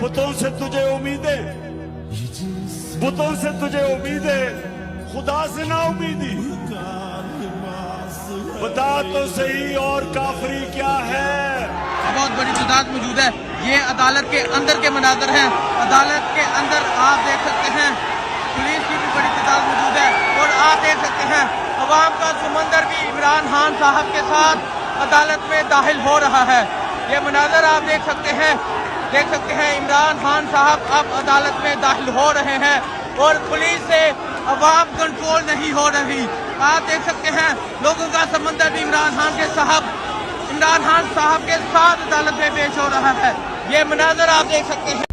बुतों से तुझे उम्मीदें, बुतों से तुझे उम्मीदें, खुदा से ना उम्मीदी। बता तो सही और काफरी क्या है। बहुत बड़ी तादाद मौजूद है। ये अदालत के अंदर के मनाजर हैं। अदालत के अंदर आप देख सकते हैं पुलिस की भी बड़ी तादाद मौजूद है और आप देख सकते हैं अवाम का समंदर भी इमरान खान साहब के साथ अदालत में दाखिल हो रहा है। ये मनाजर आप देख सकते हैं इमरान खान साहब अब अदालत में दाखिल हो रहे हैं और पुलिस से अवाम कंट्रोल नहीं हो रही। आप देख सकते हैं लोगों का समंदर भी इमरान खान साहब के साथ अदालत में पेश हो रहा है। ये मनाजर आप देख सकते हैं।